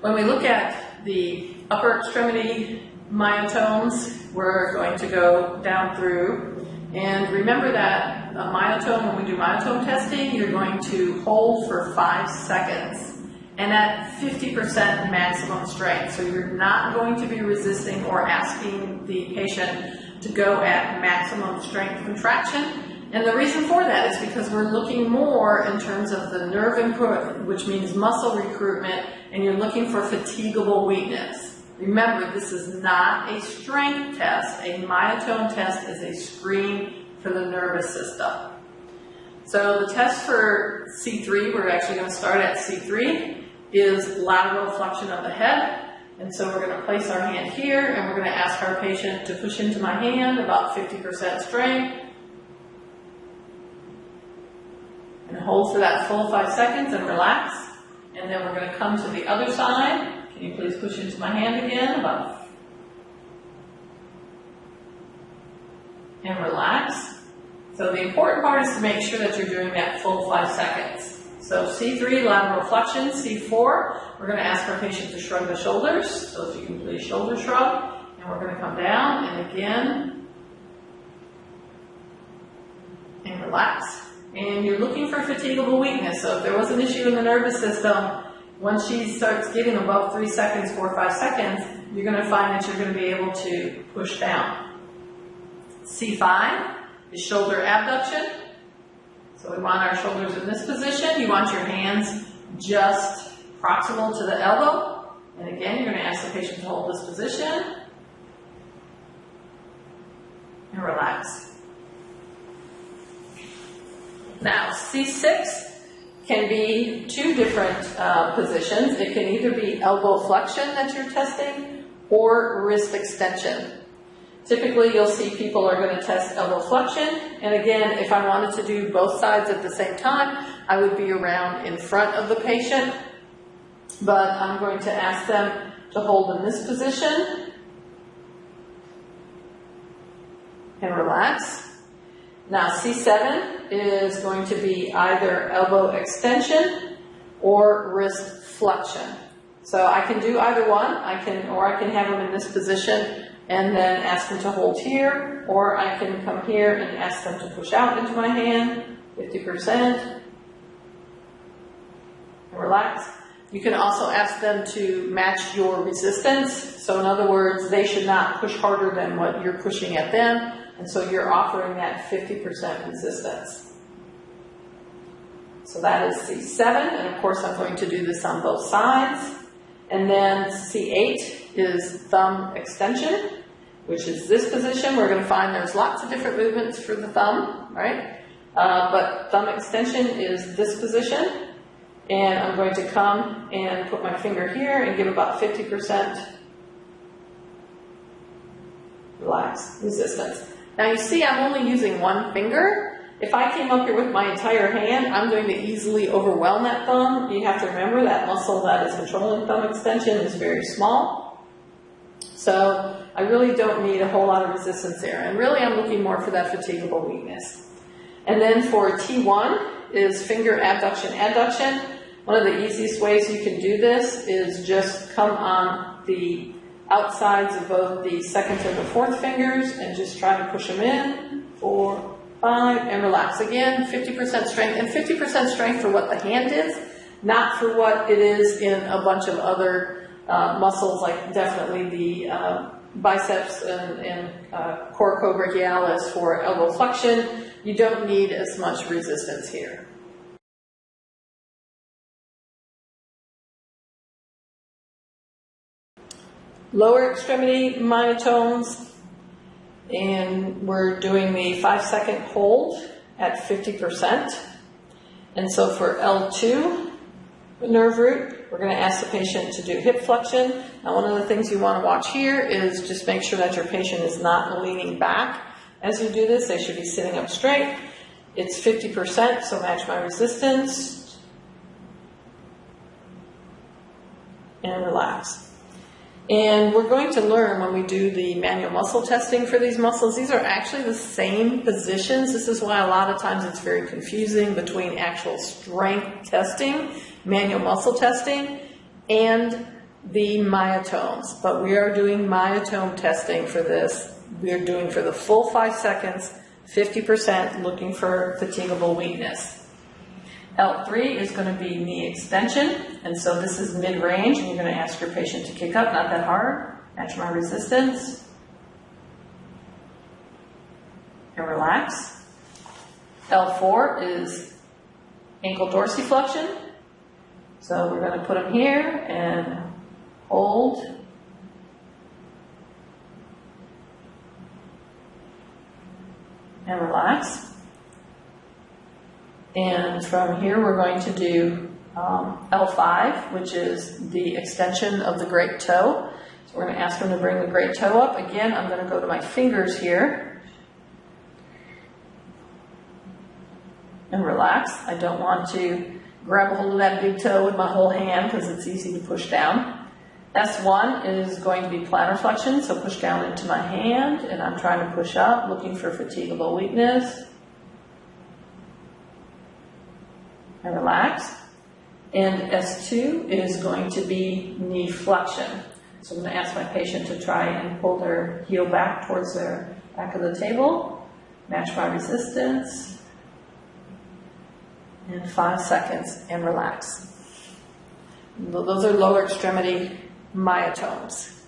When we look at the upper extremity myotomes, we're going to go down through. And remember that a myotome, when we do myotome testing, you're going to hold for 5 seconds and at 50% maximum strength. So you're not going to be resisting or asking the patient to go at maximum strength contraction. And the reason for that is because we're looking more in terms of the nerve input, which means muscle recruitment, and you're looking for fatigable weakness. Remember, this is not a strength test. A myotome test is a screen for the nervous system. So the test for C3, we're actually going to start at C3, is lateral flexion of the head. And so we're going to place our hand here, and we're going to ask our patient to push into my hand about 50% strength. And hold for that full 5 seconds and relax. And then we're going to come to the other side. Can you please push into my hand again? And relax. So the important part is to make sure that you're doing that full 5 seconds. So C3, lateral flexion. C4, we're going to ask our patient to shrug the shoulders. So if you can please shoulder shrug. And we're going to come down and again. And relax. And you're looking for fatigable weakness. So if there was an issue in the nervous system, once she starts getting above 3 seconds, 4 or 5 seconds, you're going to find that you're going to be able to push down. C5 is shoulder abduction. So we want our shoulders in this position. You want your hands just proximal to the elbow. And again, you're going to ask the patient to hold this position. And relax. Now, C6 can be 2 different positions. It can either be elbow flexion that you're testing or wrist extension. Typically, you'll see people are going to test elbow flexion. And again, if I wanted to do both sides at the same time, I would be around in front of the patient. But I'm going to ask them to hold in this position and relax. Now C7 is going to be either elbow extension or wrist flexion. So I can do either one. I can have them in this position and then ask them to hold here, or I can come here and ask them to push out into my hand, 50%, and relax. You can also ask them to match your resistance. So in other words, they should not push harder than what you're pushing at them. And so you're offering that 50% resistance. So that is C7, and of course I'm going to do this on both sides. And then C8 is thumb extension, which is this position. We're going to find there's lots of different movements for the thumb, right? But thumb extension is this position. And I'm going to come and put my finger here and give about 50% relax resistance. Now you see I'm only using one finger. If I came up here with my entire hand, I'm going to easily overwhelm that thumb. You have to remember that muscle that is controlling thumb extension is very small. So I really don't need a whole lot of resistance there. And really I'm looking more for that fatigable weakness. And then for T1 is finger abduction, adduction. One of the easiest ways you can do this is just come on the outsides of both the second and the fourth fingers and just try to push them in, 4, 5, and relax. Again, 50% strength, and 50% strength for what the hand is, not for what it is in a bunch of other muscles, like definitely the biceps and coracobrachialis for elbow flexion. You don't need as much resistance here. Lower extremity myotomes, and we're doing the 5-second hold at 50%. And so for L2 nerve root, we're going to ask the patient to do hip flexion. Now one of the things you want to watch here is just make sure that your patient is not leaning back as you do this. They should be sitting up straight. It's 50%, so match my resistance. And relax. And we're going to learn when we do the manual muscle testing for these muscles, these are actually the same positions. This is why a lot of times it's very confusing between actual strength testing, manual muscle testing, and the myotomes, but we are doing myotome testing for this. We are doing for the full 5 seconds, 50%, looking for fatigable weakness. L3 is going to be knee extension, and so this is mid-range, and you're going to ask your patient to kick up, not that hard. Match my resistance. And relax. L4 is ankle dorsiflexion. So we're going to put them here and hold. And relax. And from here we're going to do L5, which is the extension of the great toe. So we're going to ask them to bring the great toe up. Again, I'm going to go to my fingers here. And relax. I don't want to grab a hold of that big toe with my whole hand because it's easy to push down. S1 is going to be plantar flexion, so push down into my hand, and I'm trying to push up, looking for fatigable weakness. And relax. And S2 is going to be knee flexion. So I'm going to ask my patient to try and pull their heel back towards their back of the table. Match my resistance. And 5 seconds and relax. Those are lower extremity myotomes.